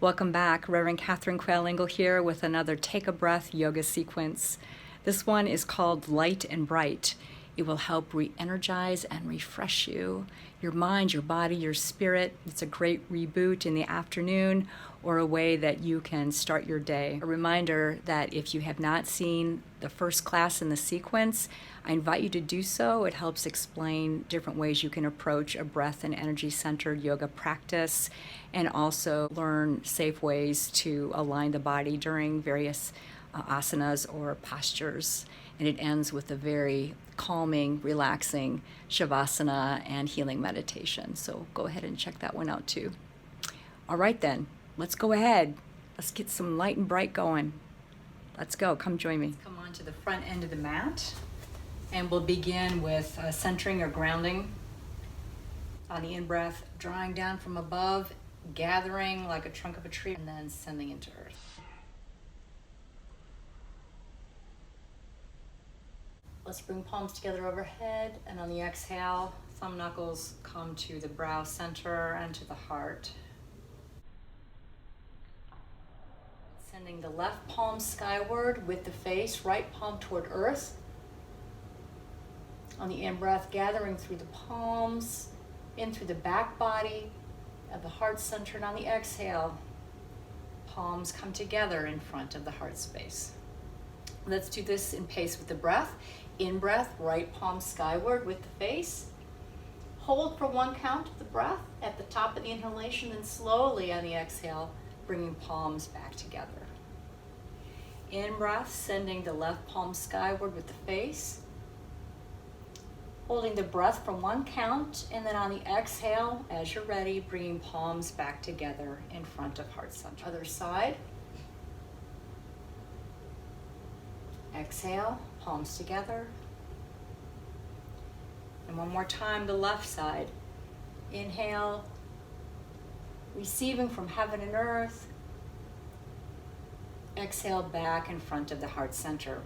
Welcome back. Reverend Catherine Quayle-Ingle here with another Take a Breath yoga sequence. This one is called Light and Bright. It will help re-energize and refresh you, your mind, your body, your spirit. It's a great reboot in the afternoon or a way that you can start your day. A reminder that if you have not seen the first class in the sequence, I invite you to do so. It helps explain different ways you can approach a breath and energy-centered yoga practice and also learn safe ways to align the body during various asanas or postures. And it ends with a very calming, relaxing shavasana and healing meditation. So go ahead and check that one out too. All right then, let's go ahead. Let's get some light and bright going. Let's go, come join me. Come on to the front end of the mat and we'll begin with centering or grounding. On the in-breath, drawing down from above, gathering like a trunk of a tree, and then sending into earth. Let's bring palms together overhead, and on the exhale, thumb knuckles come to the brow center and to the heart. Sending the left palm skyward with the face, right palm toward earth. On the in-breath, gathering through the palms, in through the back body of the heart center, and on the exhale, palms come together in front of the heart space. Let's do this in pace with the breath. In breath, right palm skyward with the face. Hold for one count of the breath at the top of the inhalation, and slowly on the exhale, bringing palms back together. In breath, sending the left palm skyward with the face. Holding the breath for one count, and then on the exhale, as you're ready, bringing palms back together in front of heart center. Other side. Exhale, palms together. And one more time, the left side. Inhale, receiving from heaven and earth. Exhale, back in front of the heart center.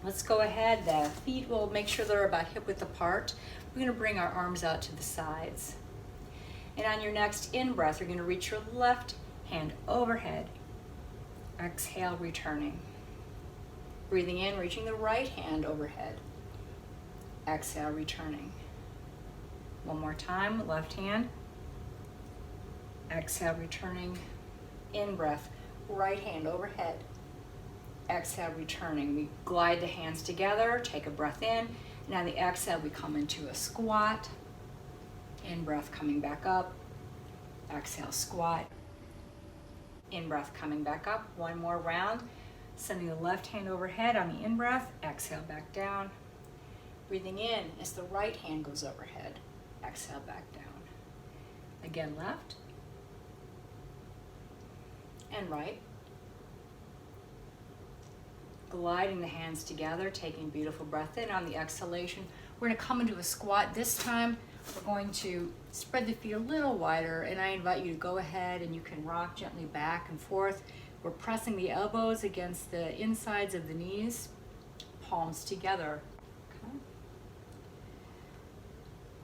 Let's go ahead. The feet will make sure they're about hip width apart. We're going to bring our arms out to the sides. And on your next in-breath, you're going to reach your left hand overhead. Exhale, returning. Breathing in, reaching the right hand overhead. Exhale, returning. One more time, left hand. Exhale, returning. In-breath, right hand overhead. Exhale, returning. We glide the hands together, take a breath in, and on the exhale, we come into a squat. In-breath, coming back up. Exhale, squat. In-breath, coming back up. One more round. Sending the left hand overhead on the in-breath. Exhale, back down. Breathing in as the right hand goes overhead. Exhale, back down. Again, left. And right. Gliding the hands together, taking a beautiful breath in. On the exhalation, we're going to come into a squat. This time, we're going to spread the feet a little wider, and I invite you to go ahead and you can rock gently back and forth. We're pressing the elbows against the insides of the knees, palms together. Okay.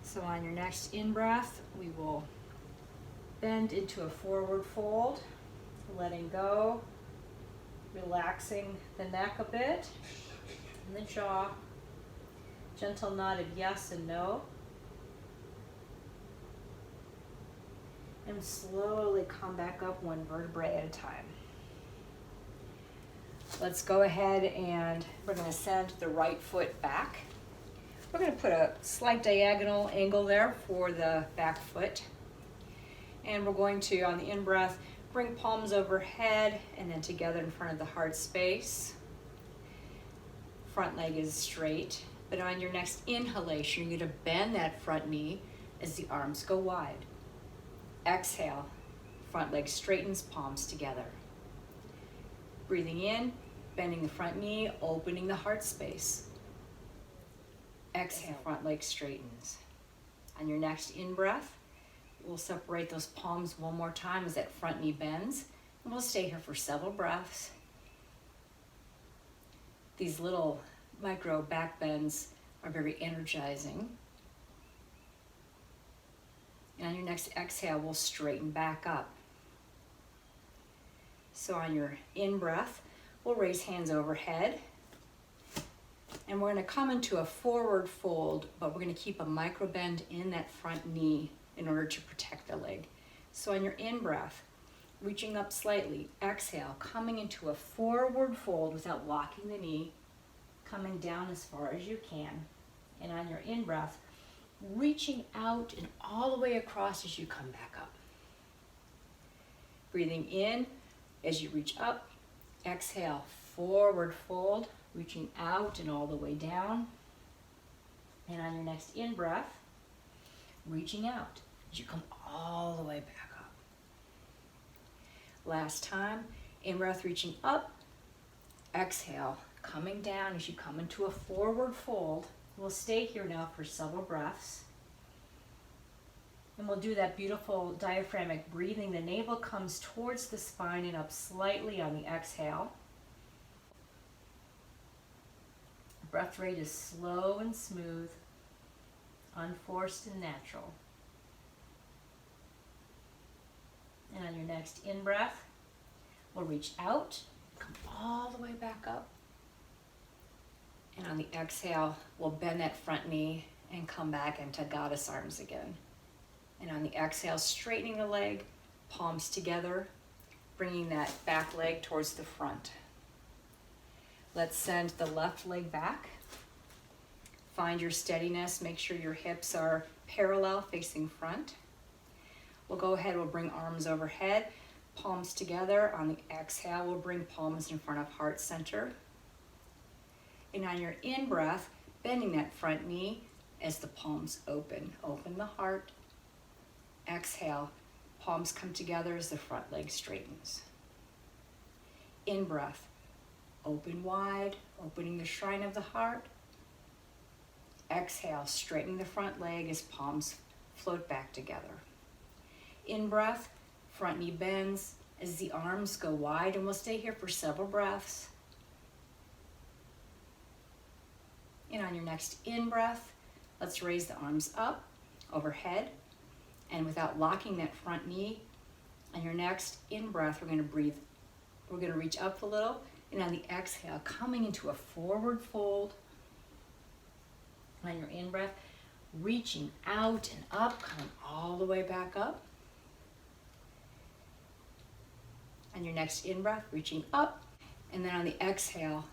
So on your next in-breath, we will bend into a forward fold, letting go. Relaxing the neck a bit and the jaw. Gentle nod of yes and no. And slowly come back up one vertebrae at a time. Let's go ahead and we're going to send the right foot back. We're going to put a slight diagonal angle there for the back foot. And we're going to, on the in-breath, bring palms overhead and then together in front of the heart space. Front leg is straight, but on your next inhalation, you're going to bend that front knee as the arms go wide. Exhale, front leg straightens, palms together. Breathing in, bending the front knee, opening the heart space. Exhale, front leg straightens. On your next in-breath, we'll separate those palms one more time as that front knee bends, and we'll stay here for several breaths. These little micro back bends are very energizing. And on your next exhale, we'll straighten back up. So on your in-breath, we'll raise hands overhead. And we're going to come into a forward fold, but we're going to keep a micro bend in that front knee in order to protect the leg. So on your in-breath, reaching up slightly, exhale, coming into a forward fold without locking the knee, coming down as far as you can. And on your in-breath, reaching out and all the way across as you come back up. Breathing in as you reach up, exhale, forward fold, reaching out and all the way down. And on your next in-breath, reaching out as you come all the way back up. Last time, in-breath reaching up, exhale, coming down as you come into a forward fold. We'll stay here now for several breaths. And we'll do that beautiful diaphragmatic breathing. The navel comes towards the spine and up slightly on the exhale. Breath rate is slow and smooth, unforced and natural. And on your next in-breath, we'll reach out, come all the way back up. And on the exhale, we'll bend that front knee and come back into goddess arms again. And on the exhale, straightening the leg, palms together, bringing that back leg towards the front. Let's send the left leg back. Find your steadiness. Make sure your hips are parallel, facing front. We'll go ahead, we'll bring arms overhead, palms together. On the exhale, we'll bring palms in front of heart center. And on your in-breath, bending that front knee as the palms open. Open the heart. Exhale, palms come together as the front leg straightens. In-breath, open wide, opening the shrine of the heart. Exhale, straightening the front leg as palms float back together. In-breath, front knee bends as the arms go wide, and we'll stay here for several breaths. And on your next in-breath, let's raise the arms up, overhead, and without locking that front knee, on your next in-breath, we're going to reach up a little, and on the exhale, coming into a forward fold. On your in-breath, reaching out and up, coming all the way back up. On your next in-breath, reaching up, and then on the exhale,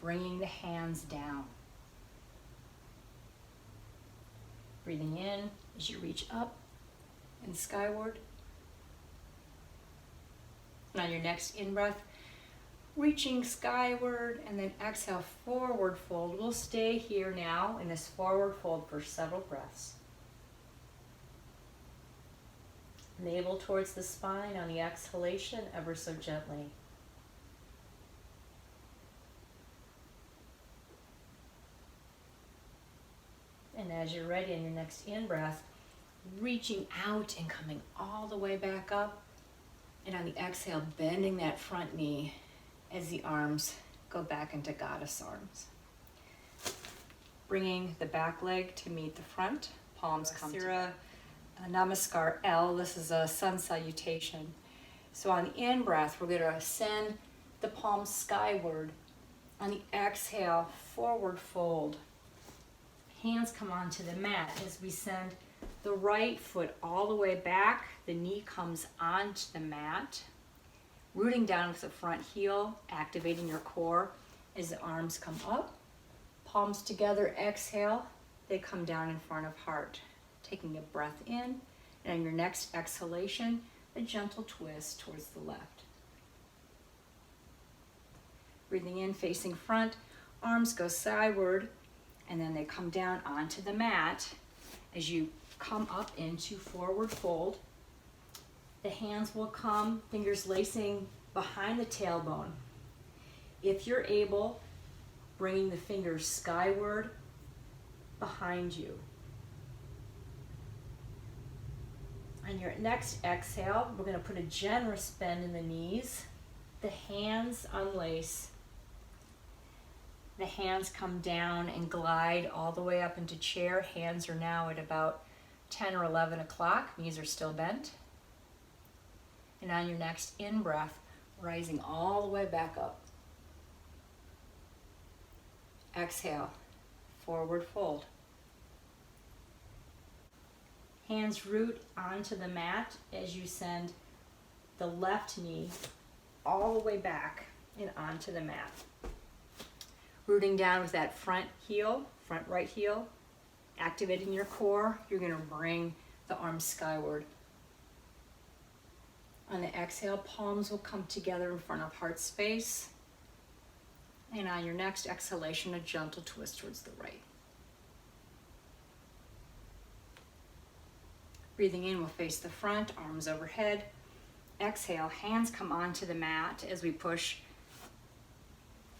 bringing the hands down. Breathing in as you reach up and skyward. And on your next in-breath, reaching skyward, and then exhale, forward fold. We'll stay here now in this forward fold for several breaths. Navel towards the spine on the exhalation, ever so gently. And as you're ready on your next in-breath, reaching out and coming all the way back up. And on the exhale, bending that front knee as the arms go back into goddess arms. Bringing the back leg to meet the front, palms come together. Namaskar L, this is a sun salutation. So on the in-breath, we're going to send the palms skyward. On the exhale, forward fold. Hands come onto the mat as we send the right foot all the way back. The knee comes onto the mat. Rooting down with the front heel, activating your core as the arms come up. Palms together, exhale. They come down in front of heart. Taking a breath in, and on your next exhalation, a gentle twist towards the left. Breathing in, facing front, arms go skyward, and then they come down onto the mat as you come up into forward fold. The hands will come, fingers lacing behind the tailbone. If you're able, bringing the fingers skyward behind you. On your next exhale, we're going to put a generous bend in the knees. The hands unlace. The hands come down and glide all the way up into chair. Hands are now at about 10 or 11 o'clock. Knees are still bent. And on your next in-breath, rising all the way back up. Exhale, forward fold. Hands root onto the mat as you send the left knee all the way back and onto the mat. Rooting down with that front heel, front right heel, activating your core. You're going to bring the arms skyward. On the exhale, palms will come together in front of heart space. And on your next exhalation, a gentle twist towards the right. Breathing in, we'll face the front, arms overhead. Exhale, hands come onto the mat as we push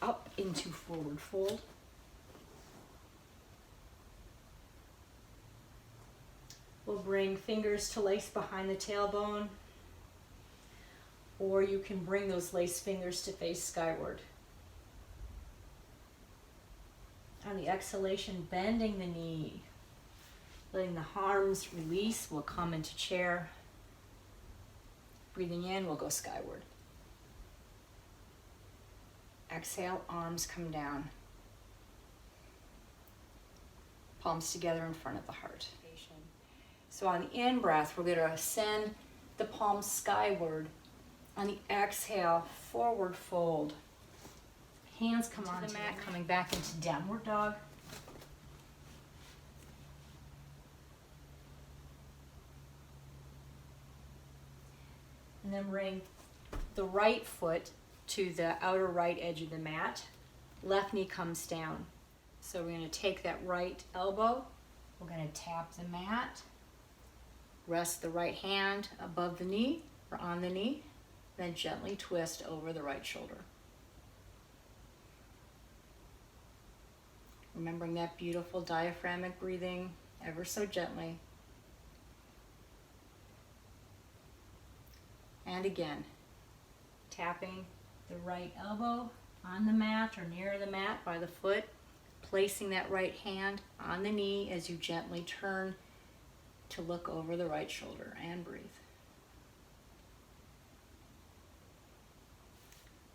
up into forward fold. We'll bring fingers to lace behind the tailbone, or you can bring those lace fingers to face skyward. On the exhalation, bending the knee, letting the arms release, we'll come into chair. Breathing in, we'll go skyward. Exhale, arms come down. Palms together in front of the heart. So on the in-breath, we're going to send the palms skyward. On the exhale, forward fold. Hands come onto the mat, coming back into downward dog. And then bring the right foot to the outer right edge of the mat. Left knee comes down. So we're going to take that right elbow. We're going to tap the mat. Rest the right hand above the knee or on the knee. Then gently twist over the right shoulder. Remembering that beautiful diaphragmatic breathing ever so gently. And again, tapping the right elbow on the mat or near the mat by the foot, placing that right hand on the knee as you gently turn to look over the right shoulder and breathe.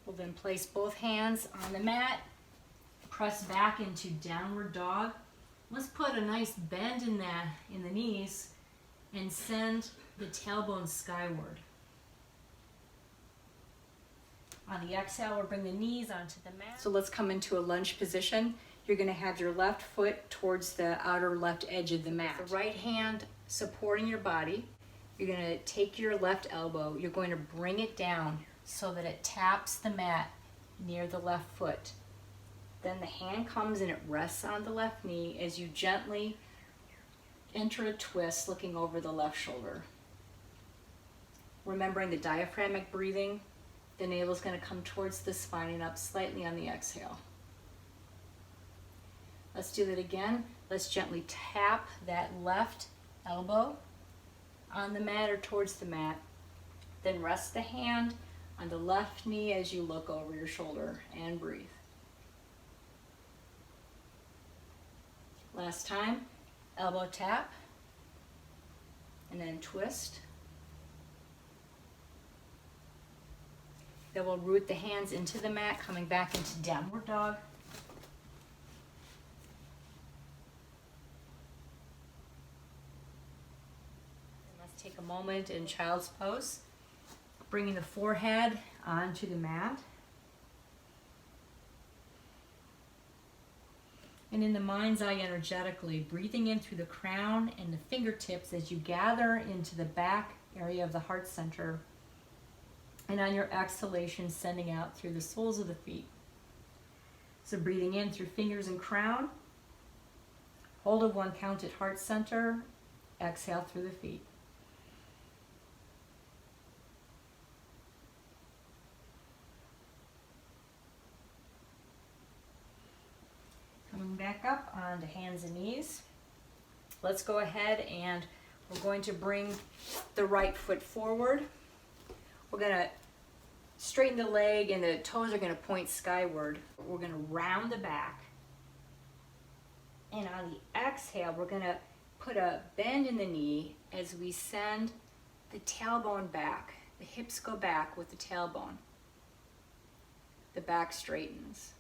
We'll then place both hands on the mat, press back into downward dog. Let's put a nice bend in the knees and send the tailbone skyward. On the exhale, we'll bring the knees onto the mat. So let's come into a lunge position. You're going to have your left foot towards the outer left edge of the mat. The right hand supporting your body. You're going to take your left elbow. You're going to bring it down so that it taps the mat near the left foot. Then the hand comes and it rests on the left knee as you gently enter a twist looking over the left shoulder. Remembering the diaphragmatic breathing, the navel is going to come towards the spine and up slightly on the exhale. Let's do that again. Let's gently tap that left elbow on the mat or towards the mat. Then rest the hand on the left knee as you look over your shoulder and breathe. Last time, elbow tap and then twist. Then we'll root the hands into the mat, coming back into downward dog. And let's take a moment in child's pose, bringing the forehead onto the mat. And in the mind's eye energetically, breathing in through the crown and the fingertips as you gather into the back area of the heart center. And on your exhalation, sending out through the soles of the feet. So breathing in through fingers and crown. Hold a 1 count at heart center. Exhale through the feet. Coming back up onto hands and knees. Let's go ahead and we're going to bring the right foot forward. We're going to straighten the leg and the toes are going to point skyward. We're going to round the back. And on the exhale, we're going to put a bend in the knee as we send the tailbone back. The hips go back with the tailbone. the back straightens.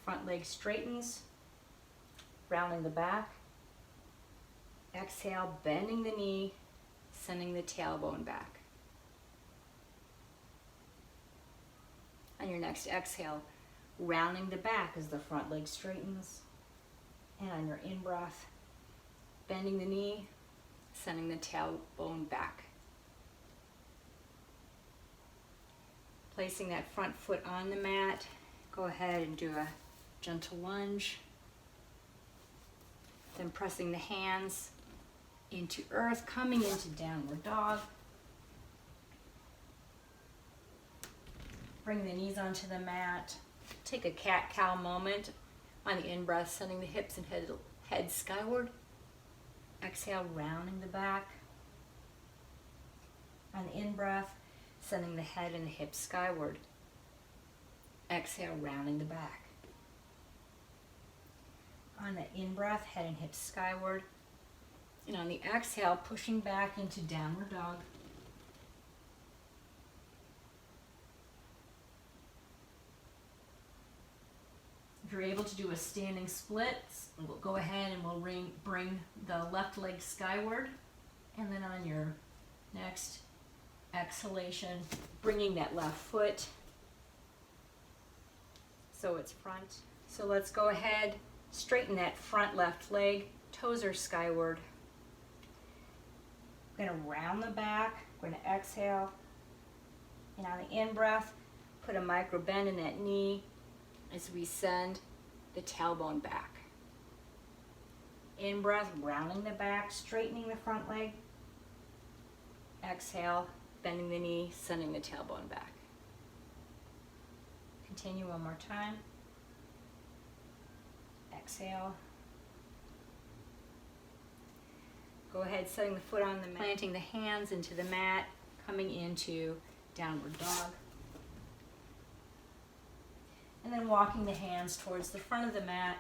Front leg straightens, rounding the back. Exhale, bending the knee, sending the tailbone back. On your next exhale, rounding the back as the front leg straightens. And on your in-breath, bending the knee, sending the tailbone back. Placing that front foot on the mat, go ahead and do a gentle lunge. Then pressing the hands into earth, coming into downward dog. Bring the knees onto the mat. Take a cat-cow moment on the in-breath, sending the hips and head skyward. Exhale, rounding the back. On the in-breath, sending the head and the hips skyward. Exhale, rounding the back. On the in-breath, head and hips skyward. And on the exhale, pushing back into downward dog. If you're able to do a standing split, we'll go ahead and we'll bring the left leg skyward. And then on your next exhalation, bringing that left foot so it's front. So let's go ahead, straighten that front left leg, toes are skyward. We're going to round the back, we're going to exhale. And on the in-breath, put a micro bend in that knee as we send the tailbone back. In-breath, rounding the back, straightening the front leg. Exhale, bending the knee, sending the tailbone back. Continue one more time. Exhale. Go ahead, setting the foot on the mat, planting the hands into the mat, coming into downward dog. And then walking the hands towards the front of the mat,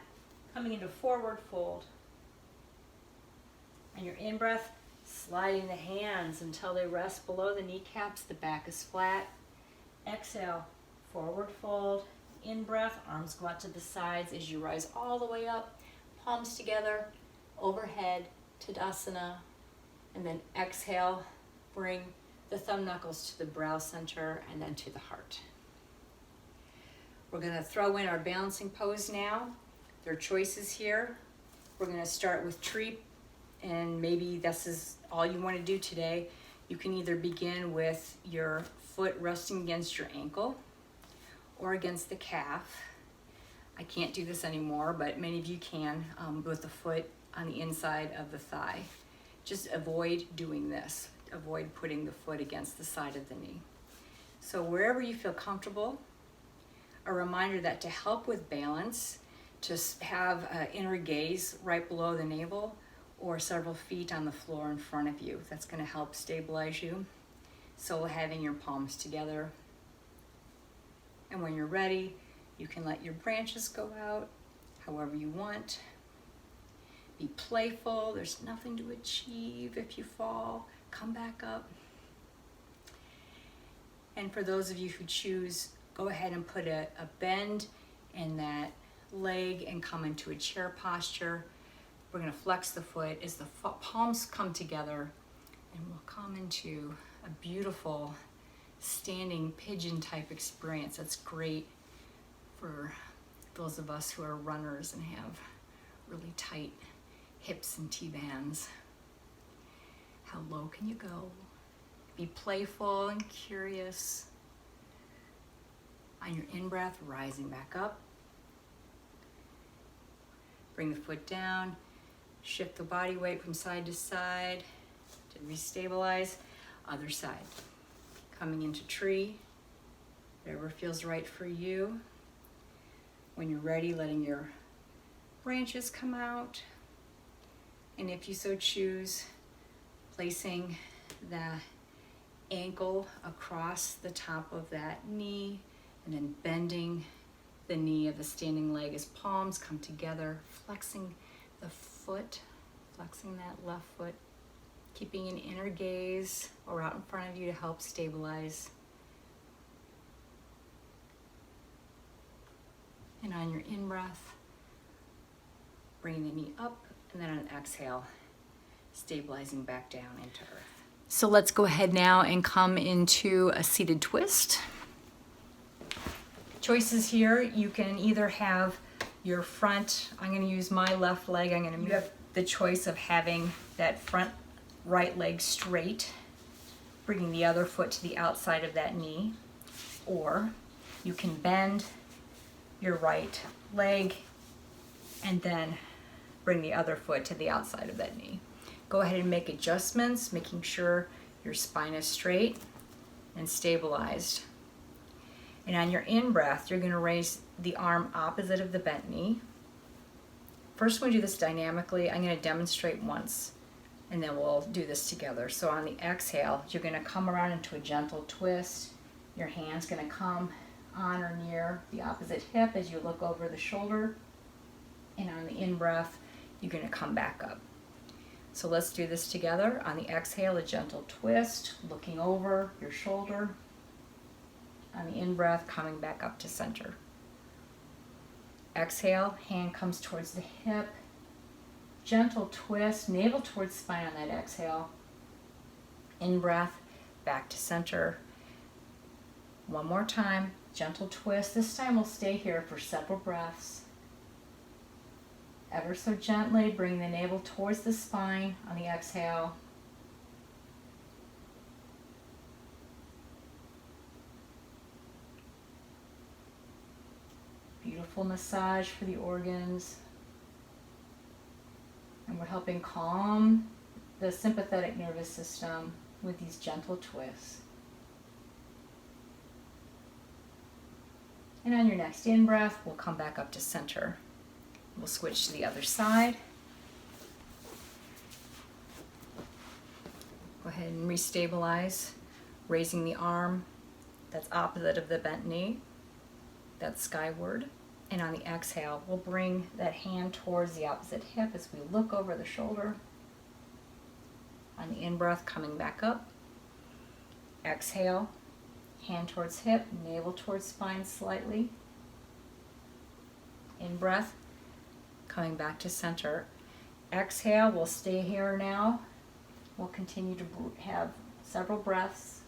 coming into forward fold. And your in-breath, sliding the hands until they rest below the kneecaps, the back is flat. Exhale, forward fold. In-breath, arms go out to the sides as you rise all the way up, palms together, overhead, Tadasana. And then exhale, bring the thumb knuckles to the brow center and then to the heart. We're going to throw in our balancing pose now. There are choices here. We're going to start with tree, and maybe this is all you want to do today. You can either begin with your foot resting against your ankle or against the calf. I can't do this anymore, but many of you can with the foot on the inside of the thigh. Just avoid doing this. Avoid putting the foot against the side of the knee. So wherever you feel comfortable, a reminder that to help with balance, just have inner gaze right below the navel or several feet on the floor in front of you. That's going to help stabilize you. So having your palms together. And when you're ready, you can let your branches go out however you want. Be playful. There's nothing to achieve if you fall. Come back up. And for those of you who choose, go ahead and put a bend in that leg and come into a chair posture. We're going to flex the foot as the palms come together, and we'll come into a beautiful standing pigeon type experience. That's great for those of us who are runners and have really tight hips and T-bands. How low can you go? Be playful and curious. On your in-breath, rising back up. Bring the foot down. Shift the body weight from side to side to restabilize. Other side. Coming into tree. Whatever feels right for you. When you're ready, letting your branches come out. And if you so choose, placing the ankle across the top of that knee, and then bending the knee of the standing leg as palms come together, flexing the foot, flexing that left foot Keeping an inner gaze or out in front of you to help stabilize. And on your in-breath, bring the knee up, and then on an exhale, stabilizing back down into earth. So let's go ahead now and come into a seated twist. Choices here, you can either have your front, I'm going to use my left leg, you have the choice of having that front right leg straight, bringing the other foot to the outside of that knee, or you can bend your right leg and then bring the other foot to the outside of that knee. Go ahead and make adjustments, making sure your spine is straight and stabilized. And on your in-breath, you're going to raise the arm opposite of the bent knee. First, when we do this dynamically, I'm going to demonstrate once, and then we'll do this together. So on the exhale, you're going to come around into a gentle twist. Your hand's going to come on or near the opposite hip as you look over the shoulder. And on the in-breath, you're going to come back up. So let's do this together. On the exhale, a gentle twist, looking over your shoulder. On the in-breath, coming back up to center. Exhale, hand comes towards the hip. Gentle twist, navel towards spine on that exhale. In-breath, back to center. One more time, gentle twist. This time we'll stay here for several breaths. Ever so gently, bring the navel towards the spine on the exhale. Beautiful massage for the organs. And we're helping calm the sympathetic nervous system with these gentle twists. And on your next in-breath, we'll come back up to center. We'll switch to the other side. Go ahead and restabilize, raising the arm that's opposite of the bent knee. That's skyward. And on the exhale, we'll bring that hand towards the opposite hip as we look over the shoulder. On the in-breath, coming back up. Exhale, hand towards hip, navel towards spine slightly. In-breath, coming back to center. Exhale, we'll stay here now. We'll continue to have several breaths.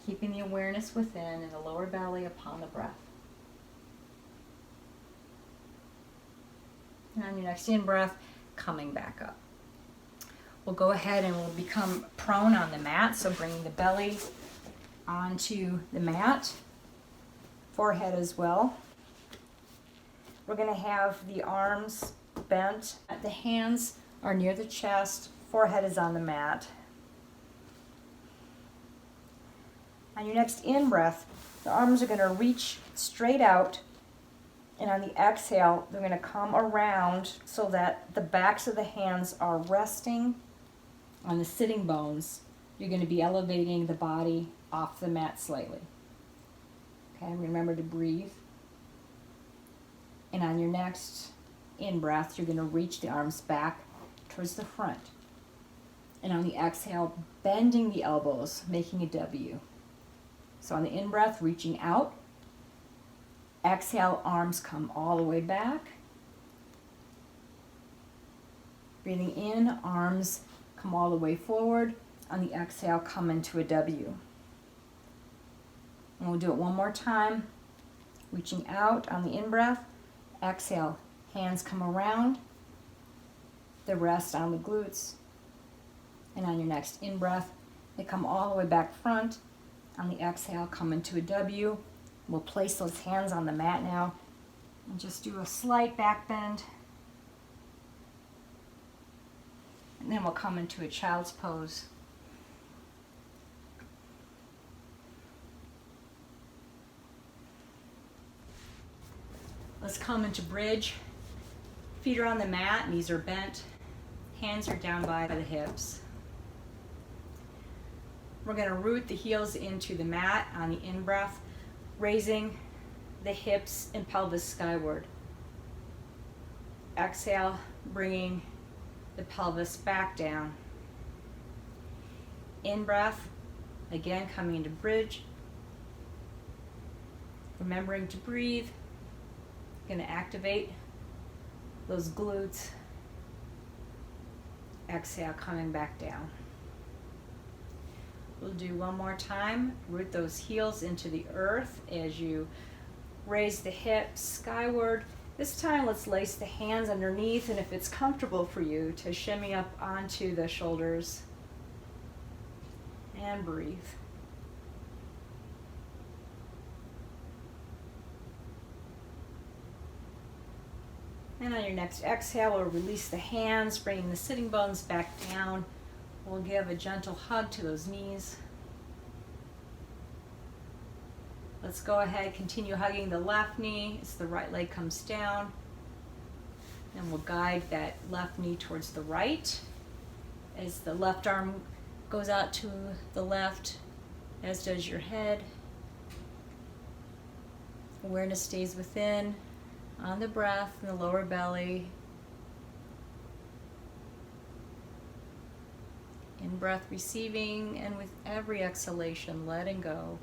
Keeping the awareness within in the lower belly upon the breath. And on your next in-breath, coming back up. We'll go ahead and we'll become prone on the mat, so bringing the belly onto the mat, forehead as well. We're going to have the arms bent. The hands are near the chest, forehead is on the mat. On your next in-breath, the arms are going to reach straight out, and on the exhale, they're going to come around so that the backs of the hands are resting on the sitting bones. You're going to be elevating the body off the mat slightly. Okay, remember to breathe. And on your next in-breath, you're going to reach the arms back towards the front. And on the exhale, bending the elbows, making a W. So on the in-breath, reaching out. Exhale, arms come all the way back. Breathing in, arms come all the way forward. On the exhale, come into a W. And we'll do it one more time. Reaching out on the in-breath. Exhale, hands come around. The rest on the glutes. And on your next in-breath, they come all the way back front. On the exhale, come into a W. We'll place those hands on the mat now and just do a slight back bend. And then we'll come into a child's pose. Let's come into bridge. Feet are on the mat, knees are bent, hands are down by the hips. We're going to root the heels into the mat on the in-breath, raising the hips and pelvis skyward. exhale, bringing the pelvis back down. In breath, again coming into bridge. Remembering to breathe. Going to activate those glutes. Exhale, coming back down. We'll do one more time. Root those heels into the earth as you raise the hips skyward. This time, let's lace the hands underneath, and if it's comfortable for you, to shimmy up onto the shoulders. And breathe. And on your next exhale, we'll release the hands, bringing the sitting bones back down. We'll give a gentle hug to those knees. Let's go ahead, continue hugging the left knee as the right leg comes down. And we'll guide that left knee towards the right as the left arm goes out to the left, as does your head. Awareness stays within, on the breath, in the lower belly. In breath, receiving, and with every exhalation, letting go.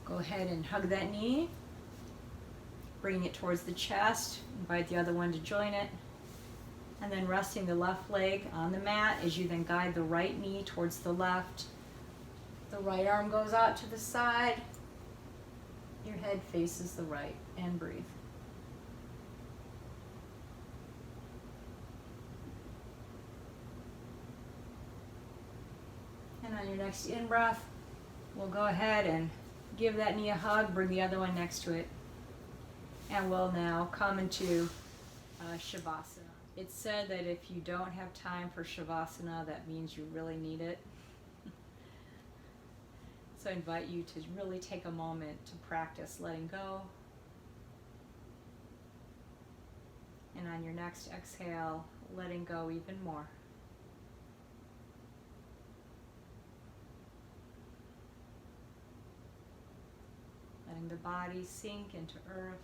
Go ahead and hug that knee, bringing it towards the chest. Invite the other one to join it. And then resting the left leg on the mat as you then guide the right knee towards the left. The right arm goes out to the side. Your head faces the right, and breathe. And on your next in-breath, we'll go ahead and give that knee a hug, bring the other one next to it, and we'll now come into Shavasana. It's said that if you don't have time for Shavasana, that means you really need it. So I invite you to really take a moment to practice letting go. And on your next exhale, letting go even more. Letting the body sink into earth.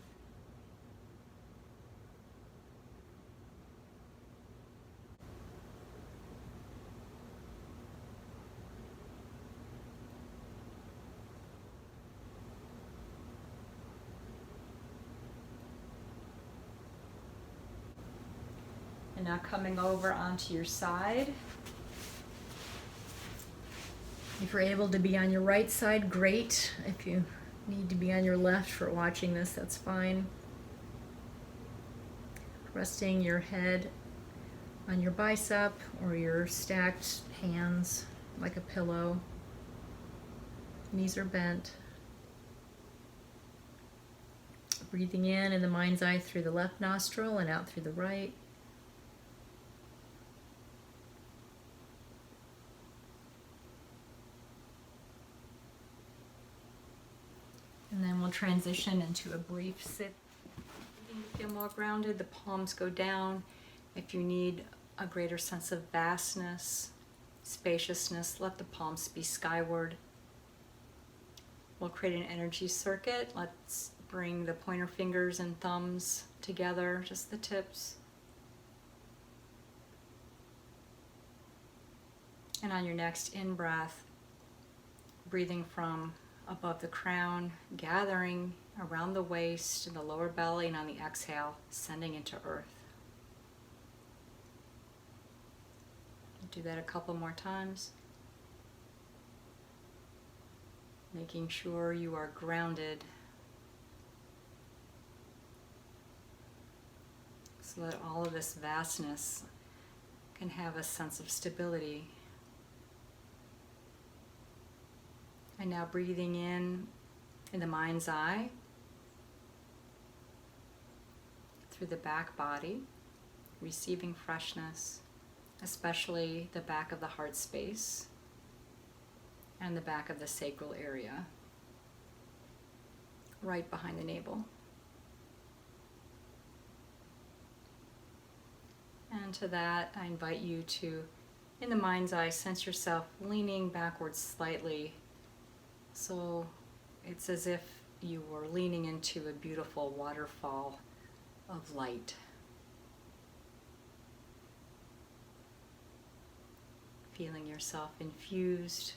And now coming over onto your side. If you're able to be on your right side, great. If you need to be on your left for watching this, that's fine. Resting your head on your bicep or your stacked hands like a pillow. Knees are bent. Breathing in the mind's eye through the left nostril and out through the right. And then we'll transition into a brief sit. You feel more grounded, the palms go down. If you need a greater sense of vastness, spaciousness, let the palms be skyward. We'll create an energy circuit. Let's bring the pointer fingers and thumbs together, just the tips. And on your next in-breath, breathing from above the crown, gathering around the waist and the lower belly, and on the exhale, sending into earth. Do that a couple more times. Making sure you are grounded so that all of this vastness can have a sense of stability. And now breathing in the mind's eye, through the back body, receiving freshness, especially the back of the heart space and the back of the sacral area, right behind the navel. And to that, I invite you to, in the mind's eye, sense yourself leaning backwards slightly. So it's as if you were leaning into a beautiful waterfall of light. Feeling yourself infused.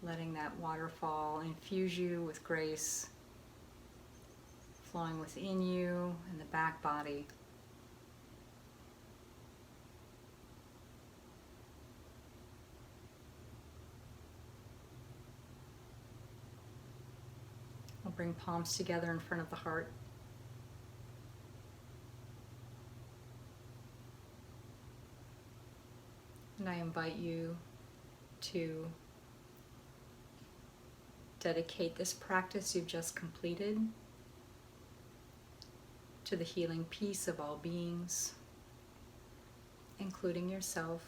Letting that waterfall infuse you with grace, flowing within you and the back body. We'll bring palms together in front of the heart. And I invite you to dedicate this practice you've just completed to the healing peace of all beings, including yourself,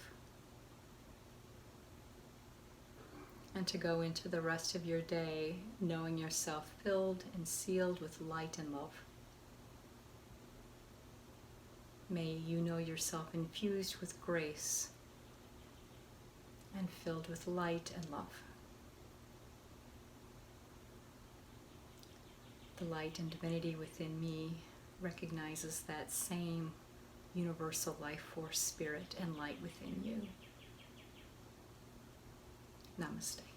and to go into the rest of your day knowing yourself filled and sealed with light and love. May you know yourself infused with grace and filled with light and love. The light and divinity within me recognizes that same universal life force, spirit, and light within you. Namaste.